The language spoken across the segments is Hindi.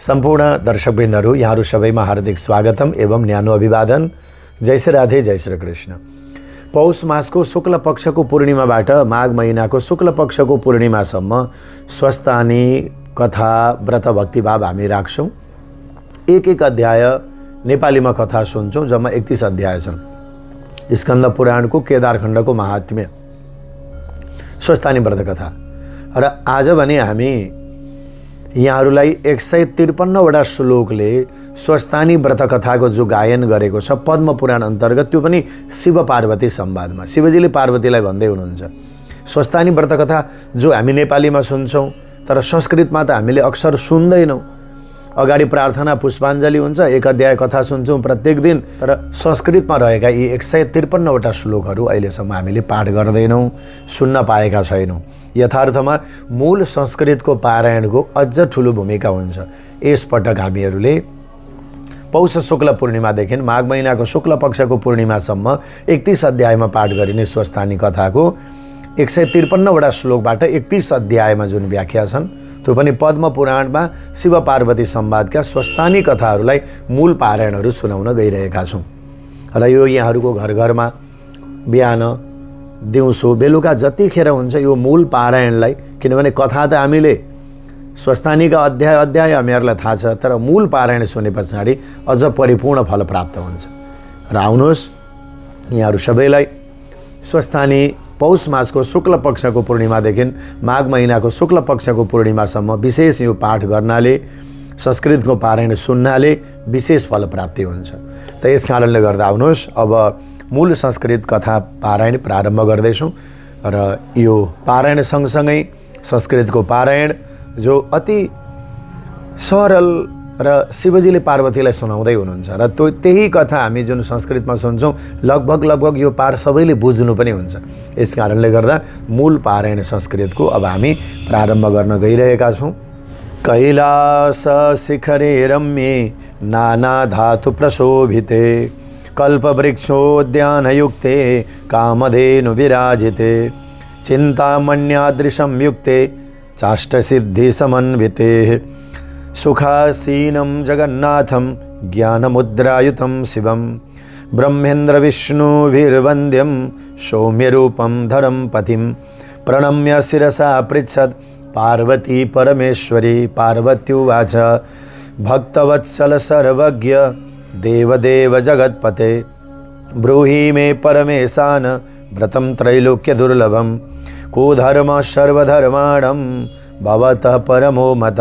सम्पूर्ण दर्शकवृन्दहरू यहाँहरू सबैमा हार्दिक स्वागतम एवं न्यानो अभिवादन। जय श्री राधे, जय श्री कृष्ण। पौष मासको शुक्ल पक्षको पूर्णिमाबाट माघ महिनाको शुक्ल पक्षको पूर्णिमासम्म स्वस्थानी कथा व्रत भक्तिभाव हामी राख्छौँ। एक अध्याय नेपालीमा कथा सुन्छौँ। जम्मा 31 अध्याय छन्। स्कन्द पुराणको केदारखण्डको महात्म्य स्वस्थानी व्रत कथा। र आज भने हामी यहाँहरूलाई 153वटा श्लोकले स्वस्थानी व्रत कथाको जो गायन गरेको छ पद्म पुराण अन्तर्गत, त्यो पनि शिव पार्वती संवादमा शिवजीले पार्वतीलाई भन्दै हुनुहुन्छ। स्वस्थानी व्रत कथा जो हामी नेपालीमा सुन्छौँ, तर संस्कृतमा त हामीले अक्सर सुन्दैनौँ। अगाडि प्रार्थना पुष्पाञ्जली हुन्छ, 1 अध्याय कथा सुन्छौँ प्रत्येक दिन, तर संस्कृतमा रहेका यी 153वटा श्लोकहरू अहिलेसम्म हामीले पाठ गर्दैनौँ, सुन्न पाएका छैनौँ। यथार्थमा मूल संस्कृतको पारायणको अझ ठुलो भूमिका हुन्छ। यसपटक हामीहरूले पौष शुक्ल पूर्णिमादेखि माघ महिनाको शुक्ल पक्षको पूर्णिमासम्म 31 अध्यायमा पाठ गरिने स्वस्थानी कथाको 153वटा श्लोकबाट 31 अध्यायमा जुन व्याख्या छन्, त्यो पनि पद्म पुराणमा शिव पार्वती संवादका स्वस्थानी कथाहरूलाई मूल पारायणहरू सुनाउन गइरहेका छौँ। र यो यहाँहरूको घर घरमा बिहान दिउँसो बेलुका जतिखेर हुन्छ यो मूल पारायणलाई, किनभने कथा त हामीले स्वस्थानीका अध्याय हामीहरूलाई थाहा छ, तर मूल पारायण सुने पछाडि अझ परिपूर्ण फल प्राप्त हुन्छ। र आउनुहोस्, यहाँहरू सबैलाई स्वस्थानी पौष मासको शुक्ल पक्षको पूर्णिमादेखि माघ महिनाको शुक्ल पक्षको पूर्णिमासम्म विशेष यो पाठ गर्नाले, संस्कृतको पारायण सुन्नाले विशेष फल प्राप्ति हुन्छ। त यस कारणले गर्दा आउनुहोस्, अब मूल संस्कृत कथा पारायण प्रारम्भ गर्दैछौँ। र यो पारायण सँगसँगै संस्कृतको पारायण जो अति सरल र शिवजीले पार्वतीलाई सुनाउँदै हुनुहुन्छ, र त्यही कथा हामी जुन संस्कृतमा सुन्छौँ लगभग यो पाठ सबैले बुझ्नु पनि हुन्छ। यस कारणले गर्दा मूल पारायण संस्कृतको अब हामी प्रारम्भ गर्न गइरहेका छौँ। कैलास शिखरे रम्ये नाना धातु प्रशोभिते कल्पवृक्षोद्यानयुक्ते कामधेनु विराजिते चिन्तामण्यादृशं युक्ते चाष्टसिद्धिसमन्विते सुखासीनं जगन्नाथं ज्ञानमुद्रायुतं शिवं ब्रह्मेन्द्रविष्णुभिर्वन्द्यं सौम्यरूपं धरं पतिं प्रणम्य शिरसा पृच्छत् पार्वती परमेश्वरी। पार्वत्युवाच भक्तवत्सल सर्वज्ञ देवदेव जगत्पते ब्रूहि मे परमेशान व्रतं त्रैलोक्यदुर्लभं को धर्म सर्वधर्माणं भवतः परमो मत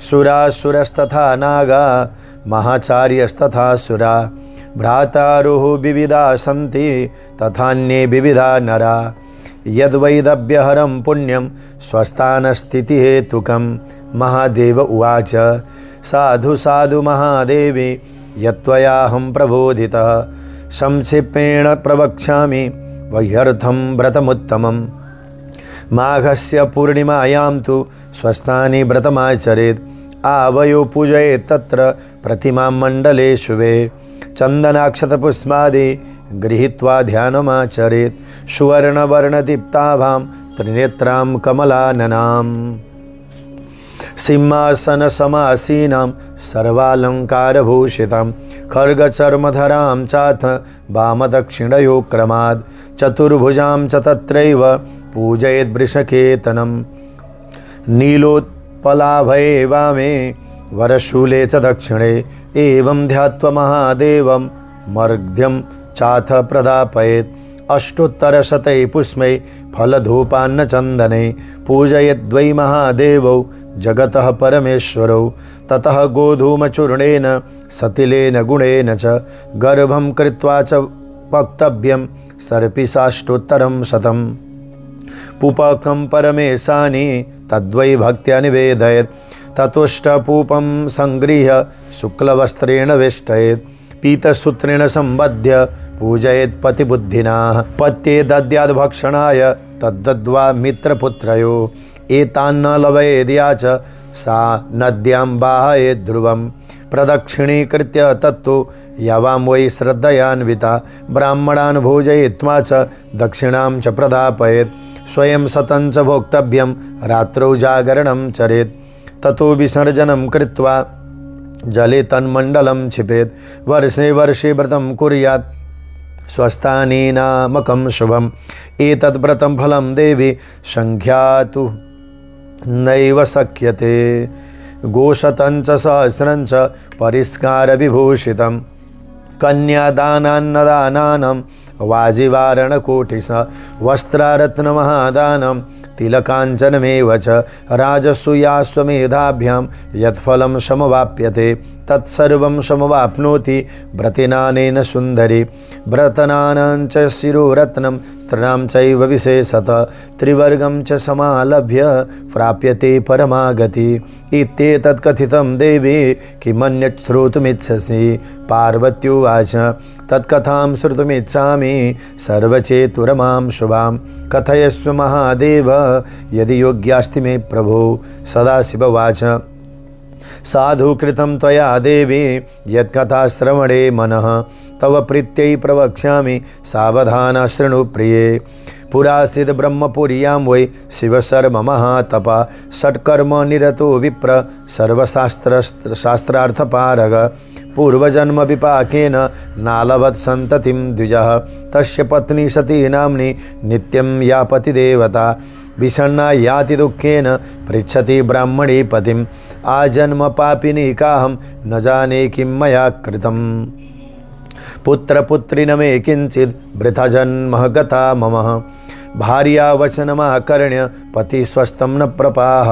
सुरासुरस्तथा नागा महाचार्यस्तथा सुरा भ्रातारुः विविधा सन्ति तथान्ये विविधा नरा यद्वैदव्यहरं पुण्यं स्वस्थानस्थितिहेतुकं। महादेव उवाच साधु साधु महादेवी यत्त्वयाहं प्रबोधितः संक्षिप्तेन प्रवक्ष्यामि वह्यर्थं व्रतमुत्तमम्। माघस्य पूर्णिमायां तु स्वस्थानी व्रतमाचरेत् आवयो पूजयेत् तत्र प्रतिमां मण्डले शुभे चन्दनाक्षतपुष्पादि गृहीत्वा ध्यानमाचरेत् सुवर्णवर्णदीप्ताभां त्रिनेत्रां कमलाननाम् सिंहासनसमासीनां सर्वालङ्कारभूषितां खड्गचर्मधरां चाथ वामदक्षिणयो क्रमाद् चतुर्भुजां च तत्रैव पूजयेत् वृषकेतनं नीलोत्पलाभये वामे वरशूले च दक्षिणे एवं ध्यात्वा महादेवं मर्घ्यं चाथ प्रदापयेत् अष्टोत्तरशतै पुष्पै फलधूपान्न चन्दने पूजयेद्वै महादेवौ जगतः परमेश्वरौ ततः गोधूमचूर्णेन सतिलेन गुणेन च गर्भं कृत्वा च वक्तव्यं सर्पिसाष्टोत्तरं शतं पूपकं परमेशानि तद्वै भक्त्या निवेदयेत् ततोष्टपूपं संगृह्य शुक्लवस्त्रेण वेष्टयेत् पीतसूत्रेण सम्बध्य पूजयेत् पतिबुद्धिना पत्ये दद्याद्भक्षणाय तद्दद्वा मित्रपुत्रयो एतान्न लभयेद्या च सा नद्यां वाहयेत् ध्रुवं प्रदक्षिणीकृत्य तत्तु यवां वै श्रद्धयान्विता ब्राह्मणान् भोजयित्वा च दक्षिणां च प्रदापयेत् स्वयं शतं च भोक्तव्यं रात्रौ जागरणं चरेत् ततो विसर्जनं कृत्वा जले तन्मण्डलं क्षिपेत् वर्षे वर्षे व्रतं कुर्यात् स्वस्थानेनामकं शुभम् एतद् व्रतं फलं देवी संख्यातु नैव शक्यते गोशतञ्च सहस्रञ्च परिष्कारविभूषितं कन्यादानान्नदानानं वाजिवारणकोटिश वस्त्रारत्नमहादानं तिलकाञ्चनमेव च राजसूयाश्वमेधाभ्यां यत्फलं समवाप्यते तत्सर्वं समवाप्नोति व्रतिनानेन सुन्दरी व्रतनानं च शिरोरत्नं स्त्रीणां चैव विशेषतः त्रिवर्गं च समालभ्य प्राप्यते परमागति इत्येतत् कथितं देवी किमन्यत् श्रोतुमिच्छसि पार्वत्युवाच तत्कथां श्रोतुमिच्छामि सर्वचेतुरमां शुभां कथयस्व महादेव यदि योग्यास्ति मे प्रभो सदाशिववाच साधु कृतं त्वया देवी यत्कथाश्रवणे मनः तव प्रीत्यै प्रवक्ष्यामि सावधाना शृणु प्रिये पुरासीद् ब्रह्मपुर्यां वै शिवशर्म महातपा षट्कर्म निरतो विप्र सर्वशास्त्रार्थपारग पूर्वजन्म विपाकेन नालवत् सन्ततिं द्विजः तस्य पत्नी सती नाम्नी नित्यं यापति देवता विषण्णा याति दुःखेन पृच्छति ब्राह्मणी पतिम् आजन्म पापिनी काहं न जाने किं मया कृतं पुत्रपुत्री न मे किञ्चित् वृथा जन्म गता मम भार्या वचनमाकर्ण्य पति स्वस्थं न प्रपाह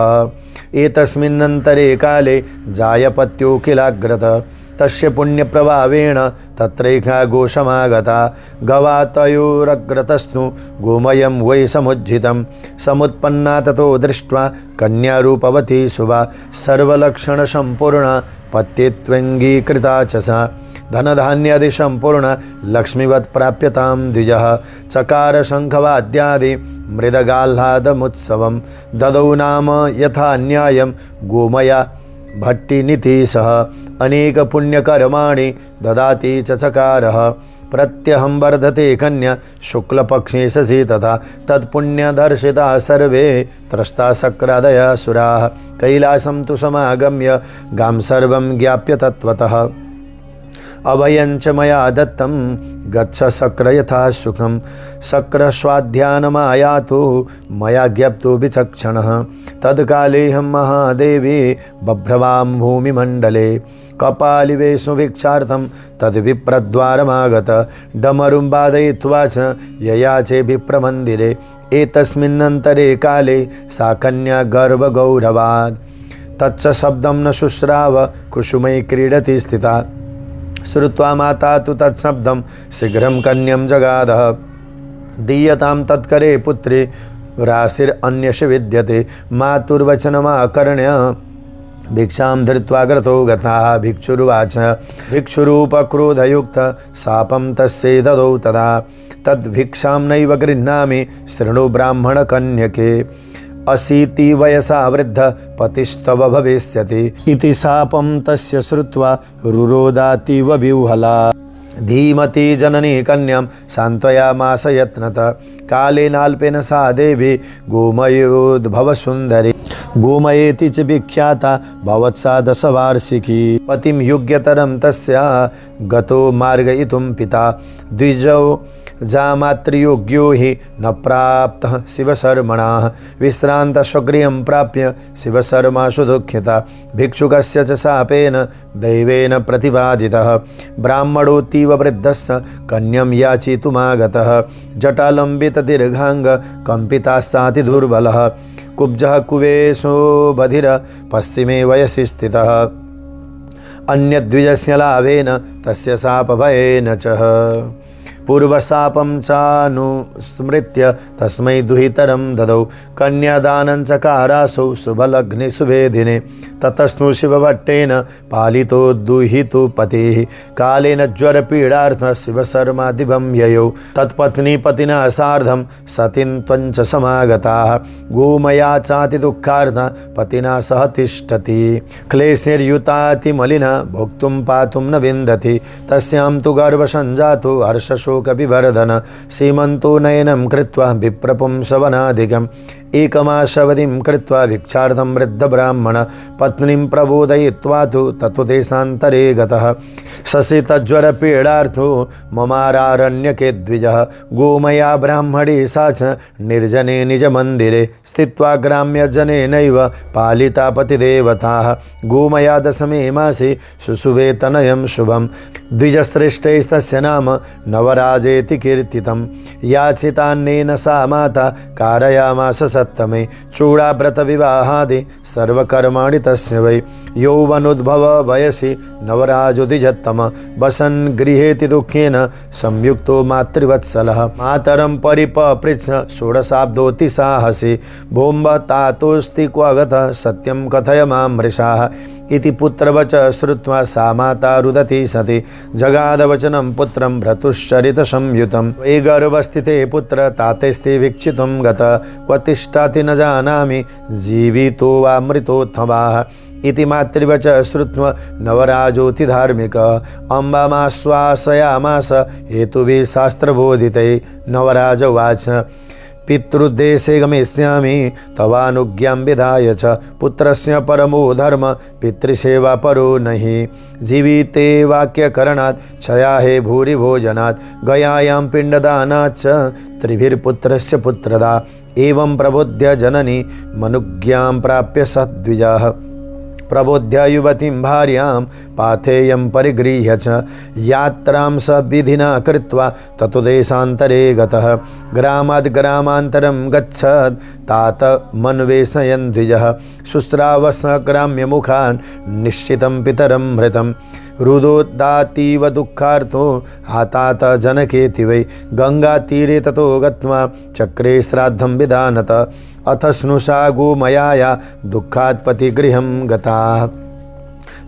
एतस्मिन्नन्तरे काले जायपत्यो किलाग्रत तस्य पुण्यप्रभावेण तत्रैका गोशमागता गवातयोरग्रतस्तु गोमयं वै समुज्झितं समुत्पन्ना ततो दृष्ट्वा कन्यारूपवती शुभा सर्वलक्षणसम्पूर्णा पत्युत्वङ्गीकृता च सा धनधान्यादि सम्पूर्ण लक्ष्मीवत् प्राप्यतां द्विजः चकार शङ्खवाद्यादि मृदगाह्लादमुत्सवं ददौ नाम यथा न्यायं गोमया भट्टिनिति सह अनेक पुण्यकर्माणि ददाति च चकारः प्रत्यहं वर्धते कन्या शुक्लपक्षे शशि तथा तत्पुण्यदर्शिता सर्वे त्रस्ता शक्रादया सुराः कैलासं तु समागम्य गां सर्वं ज्ञाप्य तत्त्वतः अभयञ्च मया दत्तं गच्छ शक्र यथा सुखं शक्रस्वाध्यानमायातु मया ज्ञप्तो विचक्षणः तत्कालेऽहं महादेवी बभ्रवां भूमिमण्डले कपालिवेशुभिक्षार्थं तद्विप्रद्वारमागत डमरुं वादयित्वा च ययाचे विप्रमन्दिरे एतस्मिन्नन्तरे काले सा कन्या गर्भगौरवात् तच्च शब्दं न शुश्राव कुसुमै क्रीडति स्थिता श्रुत्वा माता तु तत्शब्दं शीघ्रं कन्यं जगादः दीयतां तत्करे पुत्री राशिरन्यश विद्यते मातुर्वचनमाकर्ण्य भिक्षां धृत्वा ग्रतो गताः भिक्षुरुवाच भिक्षुरूपक्रोधयुक्त शापं तस्यै ददौ तदा तद्भिक्षां नैव गृह्णामि शृणु ब्राह्मणकन्यके अशीति वयसा वृद्ध पतिस्तव भविष्यति इति शापं तस्य श्रुत्वा रुरोदातीव विह्वला धीमती जननी कन्यां सान्त्वयामास यत्नतः कालेनाल्पेन सा देवी गोमयोद्भवसुन्दरी गोमयेति च विख्याता भवत्सा दशवार्षिकी पतिं योग्यतरं तस्या गतो मार्गयितुं पिता द्विजौ जामातृयोग्यो हि न प्राप्तः शिवशर्मणः विश्रान्तस्वगृहं प्राप्य शिवशर्मा सुदुःखिता भिक्षुकस्य च शापेन दैवेन प्रतिपादितः ब्राह्मणोऽतीव वृद्धस्य कन्यं याचितुमागतः जटालम्बितदीर्घाङ्ग कम्पितास्ताति दुर्बलः कुब्जः कुवेशो बधिर पश्चिमे वयसि स्थितः अन्यद्विजस्य लाभेन तस्य शापभयेन च पूर्वशापं चानुस्मृत्य तस्मै दुहितरं ददौ कन्यादानं चकारासौ शुभलग्ने शुभे दिने ततस्तु शिवभट्टेन पालितो दुहितु पतिः कालेन ज्वरपीडार्थं शिवशर्मादिवं ययौ तत्पत्नी पतिना सार्धं सतीं त्वञ्च समागताः गोमया चाति दुःखार्थं पतिना सह तिष्ठति क्लेशैर्युतातिमलिना भोक्तुं पातुं न विन्दति तस्यां तु गर्भसञ्जातो हर्षशोकविवर्धन सीमन्तो नयनं कृत्वा विप्रपुंसवनाधिकम् एकमासवधिं कृत्वा भिक्षार्थं वृद्धब्राह्मण पत्नीं प्रबोधयित्वा तु तत्त्वदेशान्तरे गतः। शशितज्वरपीडार्थो ममारारण्यके द्विजः गोमया ब्राह्मणी सा च निर्जने निजमन्दिरे स्थित्वा ग्राम्यजनेनैव पालिता पतिदेवताः। गोमया दशमे मासे शुशुभे तनयं शुभं द्विजश्रेष्ठैस्तस्य नाम नवराजेति कीर्तितं। याचितान्नेन सा माता कारयामास सप्तमे चूडाव्रतविवाहादि सर्वकर्माणि तस्य वै। यौवनोद्भव वयसि नवराजोदिजत्तम वसन् गृहेति दुःखेन संयुक्तो मातृवत्सलः। मातरं परिपपृच्छ षोडशाब्दोति साहसि भोम्ब तातोऽस्ति क्व गतः सत्यं कथय मां मृषाः इति पुत्रवच श्रुत्वा सा माता रुदति सति जगादवचनं पुत्रं भ्रातुश्चरितसंयुतं। वै गर्भस्थिते पुत्र तातेस्ते वीक्षितुं गतः क्व तिष्ठति न जानामि जीवितो वा मृतोऽथवा इति मातृवच श्रुत्वा नवराजोति धार्मिक अम्बामाश्वासयामास हेतुभिः शास्त्रबोधितै। नवराज उवाच पितृदेशे गमिष्यामि तवानुज्ञां विधाय च पुत्रस्य परमो धर्म पितृसेवा परो नहि। जीविते वाक्यकरणात् क्षयाहे भूरि भोजनात् गयायां पिण्डदानात् च त्रिभिर्पुत्रस्य पुत्रदा। एवं प्रबोध्य जननी मनुज्ञां प्राप्य सद्विजः प्रबोध्य युवतीं भार्यां पाथेयं परिगृह्य च यात्रां स विधिना कृत्वा ततो देशान्तरे गतः। ग्रामाद् ग्रामान्तरं गच्छत् तात मन्वेषयन् द्विजः शुश्रावस ग्राम्यमुखान् निश्चितं पितरं मृतं। रुदोदातीव दुःखार्थो हातात जनकेति वै गङ्गातीरे ततो गत्वा चक्रे श्राद्धं विधानत। अथ स्नुषा गोमयाया दुःखात् पतिगृहं गता।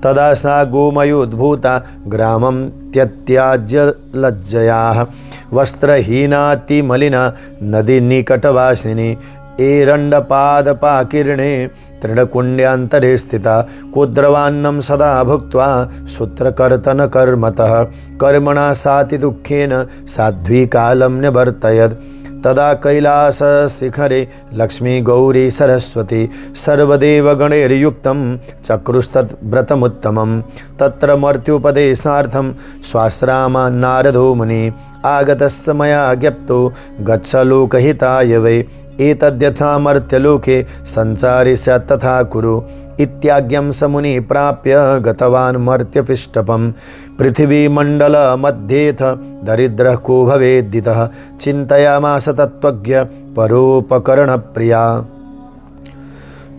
तदा सा गोमयोद्भूता ग्रामं त्यत्याज्य लज्जयाः वस्त्रहीनातिमलिना नदीनिकटवासिनी एरण्डपादपाकीर्णे तृणकुण्ड्यान्तरे स्थिता कुद्रवान्नं सदा भुक्त्वा सूत्रकर्तनकर्मतः कर्मणा साति दुःखेन साध्वी कालं न्यवर्तयत्। तदा कैलासशिखरे लक्ष्मी गौरी सरस्वती सर्वदेवगणैर्युक्तं चक्रुस्तद्व्रतमुत्तमं। तत्र मर्त्युपदेशार्थं स्वाश्राम नारदो मुनिः आगतस्य मया ज्ञप्तो गच्छ लोकहिताय वै एतद्यथा मर्त्यलोके संसारे स्यात् तथा कुरु इत्याज्ञं स मुनिः प्राप्य गतवान् मर्त्यपिष्टपं। पृथिवीमण्डलमध्येथ दरिद्रः को भवेद्दितः चिन्तयामास तत्त्वज्ञ परोपकरणप्रिया।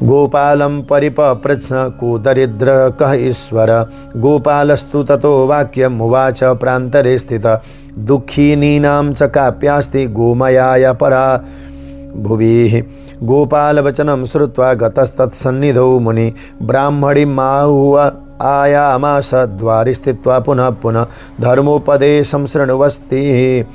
गोपालं परिपपृच्छ को दरिद्र कः ईश्वर गोपालस्तु ततो वाक्यम् उवाच प्रान्तरे स्थितः दुःखिनीनां च काप्यास्ति गोमयाय परा भुवि। गोपालवचनं श्रुत्वा गतस्तत्सन्निधौ मुनि ब्राह्मणीम् आयामास द्वारि स्थित्वा पुनः पुनः धर्मोपदेशं शृण्वस्ति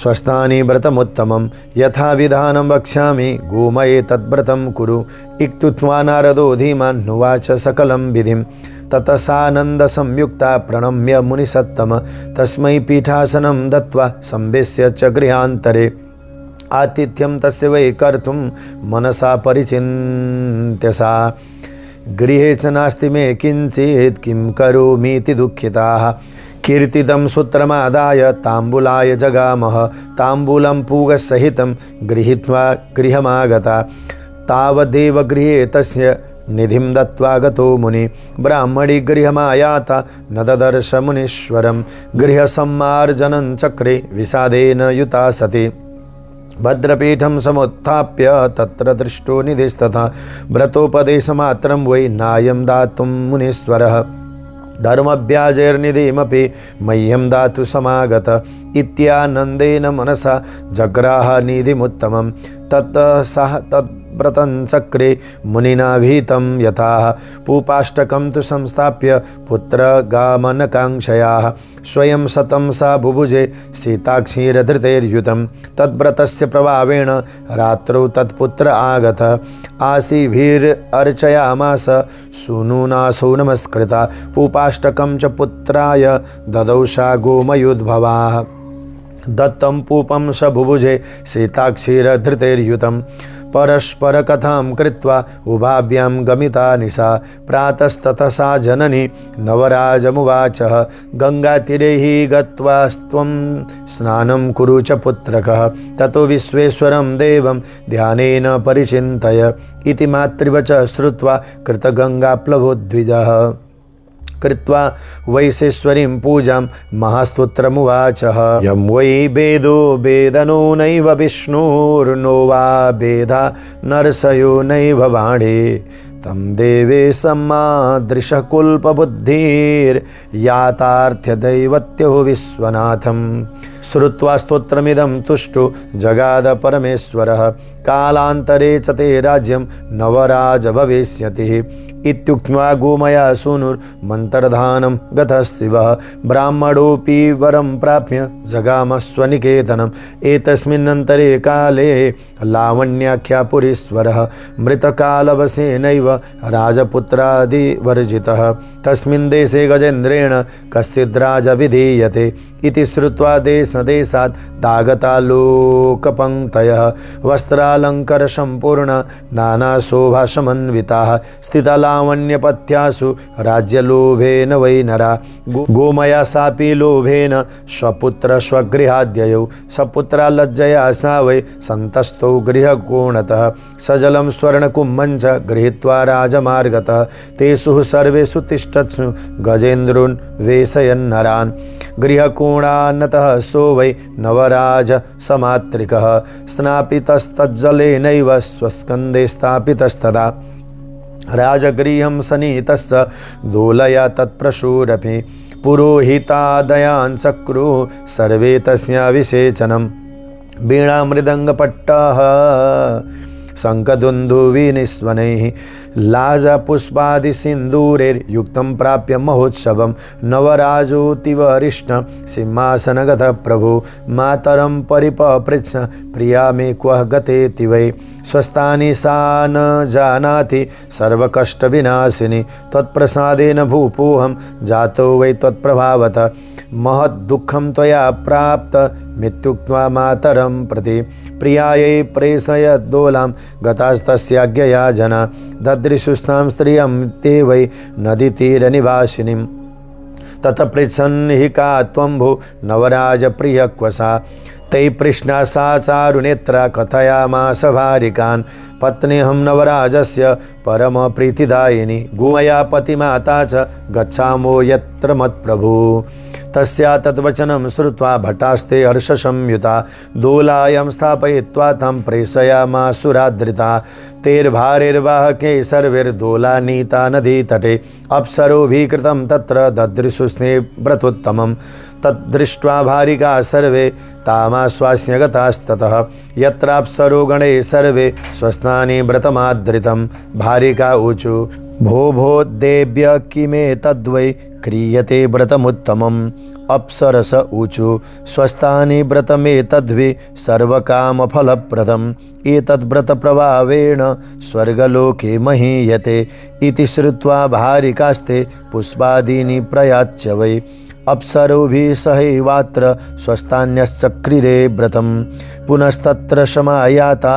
स्वस्थानि व्रतमुत्तमं यथा विधानं वक्ष्यामि गोमये तद्व्रतं कुरु इत्युक्त्वा नारदो धीमान् नुवाच सकलं विधिं। ततः सानन्दसंयुक्ता प्रणम्य मुनिसत्तम तस्मै पीठासनं दत्त्वा संवेश्य च गृहान्तरे आतिथ्यं तस्य वै कर्तुं मनसा परिचिन्त्य सा। गृहे च नास्ति मे किञ्चित् किं करोमीति दुःखिताः कीर्तितं सूत्रमादाय ताम्बूलाय जगामः ताम्बूलं पूगसहितं गृहीत्वा गृहमागता। तावदेव गृहे तस्य निधिं दत्त्वा गतो मुनि ब्राह्मणी गृहमायाता न ददर्श मुनीश्वरं गृहसम्मार्जनं चक्रे विषादेन युता सति। भद्रपीठं समुत्थाप्य तत्र दृष्टो निधिस्तथा व्रतोपदेशमात्रं वै नायं दातुं मुनीश्वरः धर्मव्याजैर्निधिमपि मह्यं दातु समागत इत्यानन्देन मनसा जग्राह निधिमुत्तमं। ततः सः तद्व्रतं चक्रे मुनिना भीतं यथाः पूपाष्टकं तु संस्थाप्य पुत्रगामनकाङ्क्षयाः स्वयं शतं सा बुभुजे सीताक्षीरधृतैर्युतं। तद्व्रतस्य प्रभावेण रात्रौ तत्पुत्र आगत आसीभिरर्चयामास सूनुनासो नमस्कृता पूपाष्टकं च पुत्राय ददौ सा गोमयोद्भवाः। दत्तं पूपं स बुभुजे सीताक्षीरधृतैर्युतं परस्परकथां कृत्वा उभाभ्यां गमिता निशा प्रातस्ततः सा जननी नवराजमुवाचः गङ्गातीरे हि गत्वा त्वं स्नानं कुरु च पुत्रकः ततो विश्वेश्वरं देवं ध्यानेन परिचिन्तय इति मातृवच श्रुत्वा कृतगङ्गाप्लवोद्विजः कृत्वा वैशेश्वरीं पूजां महास्तोत्रमुवाचः यं वै वेदो वेदनो नैव विष्णुर्नो वा वेदा नरसयो नैव वाणी तं देवे सम्मादृशः कुल्पबुद्धिर्यातार्थ्यदैवत्यो विश्वनाथं श्रुत्वा स्तोत्रमिदं तुष्टो जगाद परमेश्वरः कालान्तरे च ते राज्यं नवराज भविष्यति इत्युक्त्वा गोमया सूनुर्मन्तर्धानं गतः शिवः ब्राह्मणोऽपि वरं प्राप्य जगामस्वनिकेतनम् एतस्मिन्नन्तरे काले लावण्याख्या पुरीश्वरः मृतकालवशेनैव राजपुत्रादिवर्जितः तस्मिन् देशे गजेन्द्रेण कश्चिद्राज विधीयते इति श्रुत्वा देशदेशात् तागता लोकपङ्क्तयः वस्त्रालङ्कारसम्पूर्णा नानाशोभासमन्विताः स्थितलावण्यपथ्यासु राज्यलोभेन वै नरा गोमया सापि लोभेन स्वपुत्र स्वगृहाद्ययौ सपुत्रा लज्जया सा वै सन्तस्थौ गृहकोणतः सजलं स्वर्णकुम्भञ्च गृहीत्वा राजमार्गतः तेषु सर्वेषु तिष्ठत्सु गजेन्द्रोन् वेशयन्नरान् गृहकोणान्नतः सो वै नवराज समात्रिकः स्नापितस्तज्जलेनैव स्वस्कन्धे स्थापितस्तदा राजगृहं सनीतस्य दोलया तत्प्रशूरपि पुरोहितादयान् चक्रु सर्वे तस्याभिषेचनं वीणामृदङ्गपट्टाः शङ्खदुन्दुभिनिस्वनैः लाजपुष्पादिसिन्दूरैर्युक्तं प्राप्य महोत्सवं नवराजोऽतिवरिष्ठ सिंहासनगतः प्रभु मातरं परिपपृच्छ प्रिया मे क्व गतेति वै स्वस्थानि सा न जानाति सर्वकष्टविनाशिनी त्वत्प्रसादेन भूपोऽहं जातो वै त्वत्प्रभावतः महद्दुःखं त्वया प्राप्त मित्युक्त्वा मातरं प्रति प्रियायै प्रेषयद्दोलां गतास्तस्याज्ञया जना ददृशुस्तां स्त्रियं ते वै नदीतीरनिवासिनीं ततः पृच्छन् हि का त्वं भो नवराजप्रिय क्व सा तै पृष्णा सा चारुनेत्रा कथयामास भारिकान् पत्न्यहं नवराजस्य परमप्रीतिदायिनी गोमया पतिमाता च गच्छामो यत्र मत्प्रभु तस्या तद्वचनं श्रुत्वा भटास्ते हर्षसंयुता दोलायां स्थापयित्वा तं प्रेषयामासुरादृता तेर्भारेर्वाहके सर्वैर्दोलानीता नदीतटे अप्सरोभिकृतं तत्र ददृशुस्नेव्रतोत्तमं तद्दृष्ट्वा भारिका सर्वे तामाश्वास्य गतास्ततः यत्राप्सरो गणे सर्वे स्वस्थानि व्रतमादृतं भारिका ऊचु भो भो देव्य किमे तद्वै क्रियते व्रतमुत्तमम् अप्सरस ऊचु स्वस्थानि व्रतमेतद्वि सर्वकामफलप्रदम् एतद्व्रतप्रभावेण स्वर्गलोके महीयते इति श्रुत्वा भारिकास्ते पुष्पादीनि प्रयाच्य वै अप्सरोभिः सहैवात्र स्वस्थान्यश्चक्रिरे व्रतं पुनस्तत्र समायाता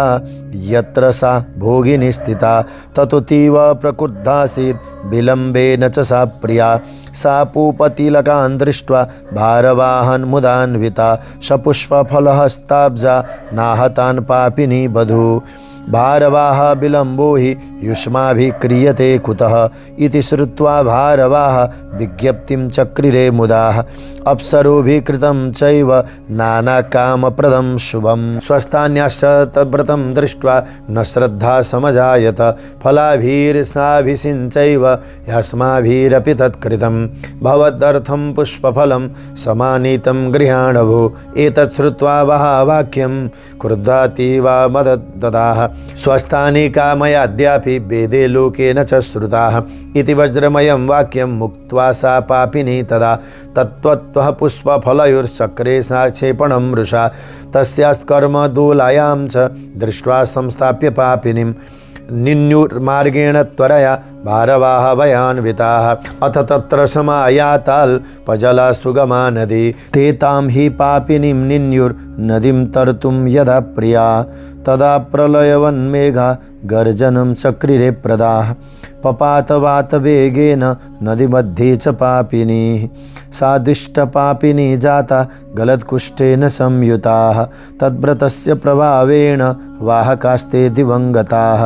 यत्र सा भोगिनी स्थिता ततोतीव प्रकुद्धासीत् विलम्बेन च सा प्रिया सा पूपतिलकान् दृष्ट्वा भारवाहन् मुदान्विता सपुष्पफलहस्ताब्जा नाहतान् पापिनी बधू भारवाह विलम्बो हि युष्माभिः क्रियते कुतः इति श्रुत्वा भारवाह विज्ञप्तिं चक्रिरे मुदाः अप्सरोभिः कृतं चैव नानाकामप्रदं शुभं स्वस्थान्याश्च तद्व्रतं दृष्ट्वा न श्रद्धा समजायत फलाभिर्साभिषिञ्चैव यस्माभिरपि तत्कृतं भवदर्थं पुष्पफलं समानीतं गृहाणभो एतत् श्रुत्वा वाक्यं क्रुद्धातीव मदददाः स्वस्थानि कामयाद्यापि वेदे लोके न च श्रुताः इति वज्रमयं वाक्यं मुक्त्वा सा पापिनी तदा तत्त्वतः पुष्पफलयोश्चक्रे सा क्षेपणं मृषा तस्यास्कर्मदोलायां च दृष्ट्वा संस्थाप्य पापिनीं निन्युर्मार्गेण त्वरया भारवाह भयान्विताः। अथ तत्र समायाताल्पजला सुगमा नदी ते तां हि पापिनीं निन्युर्नदीं तर्तुं यदा प्रिया तदा प्रलयवन्मेघा गर्जनं चक्रिरे प्रदाः पपातवात वेगेन नदीमध्ये च पापिनी सा दुष्टपापिनी जाता गलत्कुष्ठेन संयुताः तद्व्रतस्य प्रभावेण वाहकास्ते दिवङ्गताः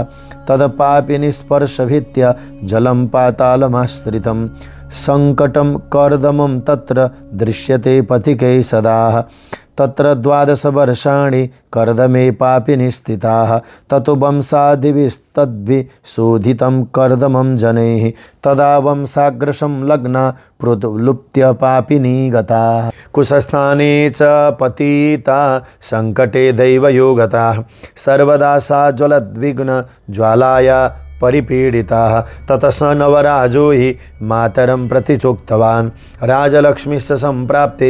तदपापिनी स्पर्शभित्या जलं पातालमाश्रितं संकटं कर्दमं तत्र दृश्यते पथिकै सदा तत्र 12 वर्षाणि कर्दमे पापिनी स्थिताः ततो वंशादिभिस्तद्भिशोधितं कर्दमं जनैः तदा वंशाग्रशं लग्ना प्रोद्लुप्त्य पापिनी गता कुशस्थाने च पतिता संकटे दैवयोगता सर्वदा सा ज्वलद्विघ्न ज्वालाया परिपीडिताः ततः स नवराजो हि मातरं प्रति चोक्तवान् राजलक्ष्मीश्च सम्प्राप्ते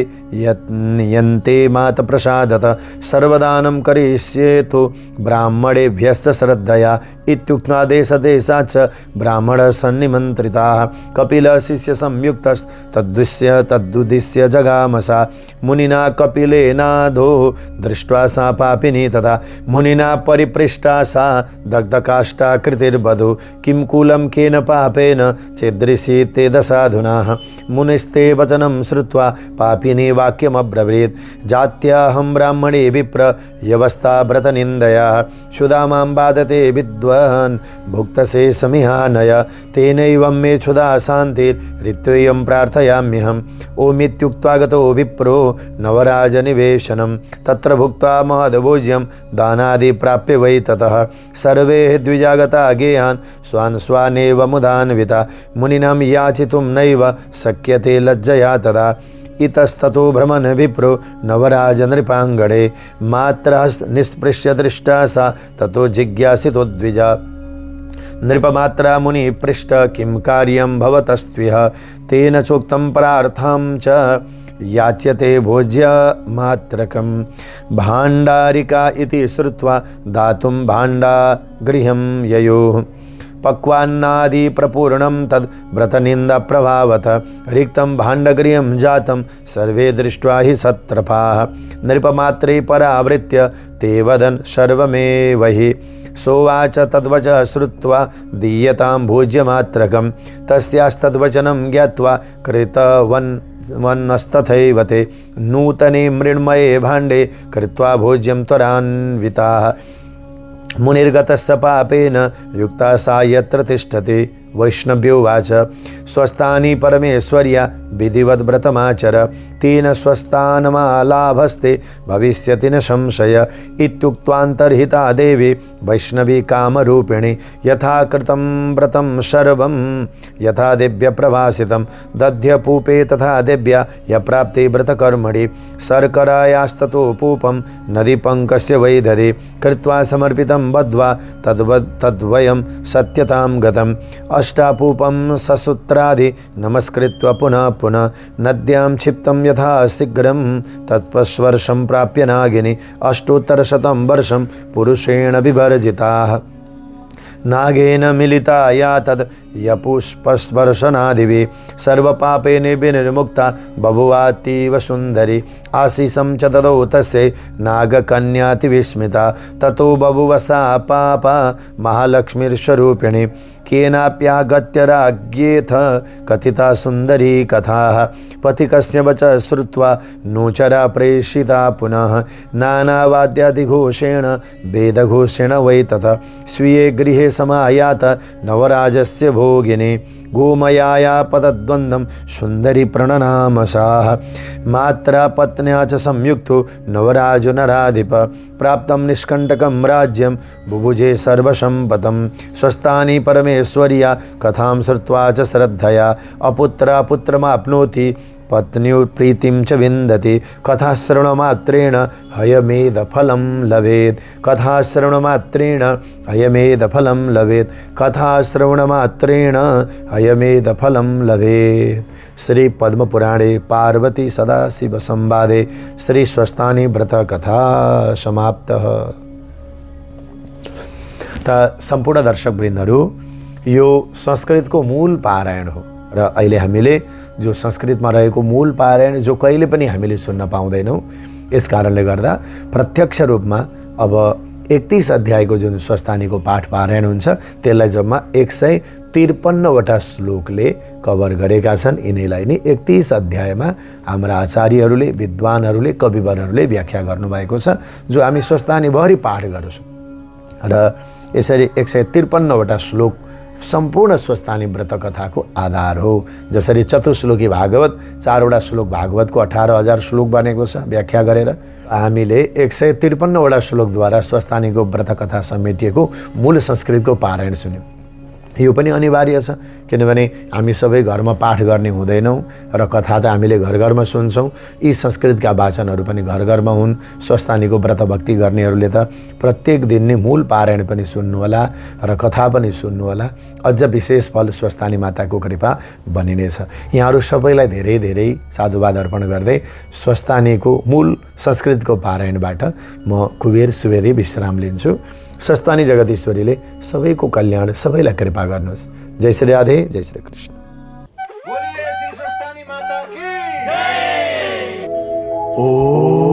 यन्ते मातप्रसादतः सर्वदानं करिष्येतु ब्राह्मणेभ्यश्च श्रद्धया इत्युक्तादेशदेशाच्च ब्राह्मणः सन्निमन्त्रिताः कपिलः शिष्यसंयुक्तस्तद्दुद्दिश्य जगामसा मुनिना कपिलेनाधो दृष्ट्वा सा पापिनी तथा मुनिना परिपृष्टा सा दग्धकाष्ठा कृतिर्वधू किं कुलं केन पापेन चेदृशी ते दशाधुनाः मुनिस्ते वचनं श्रुत्वा पापिनी वाक्यमब्रवीत् जात्याहं ब्राह्मणे विप्र यवस्था व्रतनिन्दया क्षुधामां बाधते विद्वान् भुक्तसे समिहानय तेनैवं मे क्षुधा शान्तिरित्येवं प्रार्थयाम्यहम् ओमित्युक्त्वा गतो विप्रो नवराजनिवेशनं तत्र भुक्त्वा महद्भोज्यं दानादि प्राप्य वै ततः सर्वे द्विजागता गेयान् स्वान् स्वानेव मुदान्विता मुनिनां याचितुं नैव शक्यते लज्जया तदा इतस्ततो भ्रमन् विप्रो नवराज नृपाङ्गणे मात्रः निष्पृश्य दृष्टा सा ततो जिज्ञासितो द्विजा नृपमात्रा मुनि पृष्ठ किं कार्यं भवतस्त्विह तेन चोक्तं परार्थं च याच्यते भोज्यमात्रकं भाण्डारिका इति श्रुत्वा दातुं भाण्डागृहं ययोः पक्वान्नादि प्रपूर्णं तद् व्रतनिन्दाप्रभावत रिक्तं भाण्डगृहं जातं सर्वे दृष्ट्वा हि सत्रपाः नृपमात्रे परावृत्य ते वदन् सर्वमेव हि सोवाच तद्वच श्रुत्वा दीयतां भोज्यमात्रकं तस्यास्तद्वचनं ज्ञात्वा कृतवन्नस्तथैव ते नूतने मृण्मये भाण्डे कृत्वा भोज्यं त्वरान्विताः मुनिर्गतस्य पापेन युक्ता सा यत्र तिष्ठति वैष्णव्योवाच स्वस्थानि परमेश्वर्या विधिवद्व्रतमाचर तेन स्वस्थानमालाभस्ते भविष्यति न संशय इत्युक्त्वान्तर्हिता देवी वैष्णवी कामरूपिणी यथा कृतं व्रतं सर्वं यथा देव्य प्रभासितं दध्यपूपे तथा देव्या यप्राप्ते व्रतकर्मणि शर्करायास्ततो पूपं नदीपङ्कस्य वै दधि कृत्वा समर्पितं बद्ध्वा तद्वयं सत्यतां गतम् अष्टापूपं ससूत्रादि नमस्कृत्य पुनः पुनः नद्यां क्षिप्तं यथा शीघ्रं तत्पस्वर्षं प्राप्य नागिनी 800 वर्षं पुरुषेण विवर्जिताः नागेन मिलिता या तद् यपुष्पस्पर्शनादिभिः सर्वपापेन विनिर्मुक्ता बभुवातीव सुन्दरी आशीषं च ददौ तस्यै नागकन्यातिविस्मिता ततो बभुव सा पापा महालक्ष्मीर्स्वरूपिणी केनाप्यागत्य राज्ञेथ कथिता सुन्दरी कथाः पथिकस्य वच श्रुत्वा नूचरा प्रेषिता पुनः नानावाद्यादिघोषेण वेदघोषेण वै तथा स्वीये गृहे समायात नवराजस्य भोगिनी गोमयाया पदद्वन्द्वं सुन्दरी प्रणनामसाः मात्रा पत्न्या च संयुक्तो नवराजो नराधिप प्राप्तं निष्कण्टकं राज्यं बुभुजे सर्वसम्पतं स्वस्थानि परमेश्वर्या कथां श्रुत्वा च श्रद्धया अपुत्रा पुत्रमाप्नोति पत्न्युप्रीतिं च विन्दति कथाश्रवणमात्रेण हयमेधफलं लभेत् कथाश्रवणमात्रेण हयमेधफलं लभेत् कथाश्रवणमात्रेण हयमेधफलं लभेत्। श्री पद्मपुराणे पार्वती सदाशिव संवादे श्री स्वस्थानि व्रत कथा समाप्तः। त सम्पूर्ण दर्शक वृन्दहरू यो संस्कृतको मूल पारायण हो र अहिले हामीले जो संस्कृतमा रहेको मूल पारायण जो कहिले पनि हामीले सुन्न पाउँदैनौँ। यस कारणले गर्दा प्रत्यक्ष रूपमा अब 31 अध्यायको जुन स्वस्थानीको पाठ पारायण हुन्छ त्यसलाई जम्मा 153वटा श्लोकले कभर गरेका छन्। यिनीलाई नै 31 अध्यायमा हाम्रा आचार्यहरूले, विद्वानहरूले, कविवरहरूले व्याख्या गर्नुभएको छ, जो हामी स्वस्थानीभरि पाठ गर्छौँ। र यसरी 153वटा श्लोक सम्पूर्ण स्वस्थानी व्रत कथाको आधार हो। जसरी चतुश्लोकी भागवत 4वटा श्लोक भागवतको 18,000 श्लोक बनेको छ व्याख्या गरेर, हामीले 153वटा श्लोकद्वारा स्वस्थानीको व्रत कथा समेटिएको मूल संस्कृतको पारायण सुन्यौँ। यो पनि अनिवार्य छ, किनभने हामी सबै घरमा पाठ गर्ने हुँदैनौँ र कथा त हामीले घर घरमा सुन्छौँ। यी संस्कृतका वाचनहरू पनि घर घरमा हुन्। स्वस्थानीको व्रत भक्ति गर्नेहरूले त प्रत्येक दिन नै मूल पारायण पनि सुन्नुहोला र कथा पनि सुन्नुहोला। अझ विशेष फल स्वस्थानी माताको कृपा बनिनेछ। यहाँहरू सबैलाई धेरै धेरै साधुवाद अर्पण गर्दै स्वस्थानीको मूल संस्कृतको पारायणबाट म कुबेर सुवेदी विश्राम लिन्छु। स्वस्थानी जगदीश्वरीले सबैको कल्याण, सबैलाई कृपा गर्नुहोस्। जय श्री राधे, जय श्री कृष्ण। बोलिए श्री स्वस्थानी माता की जय। ओ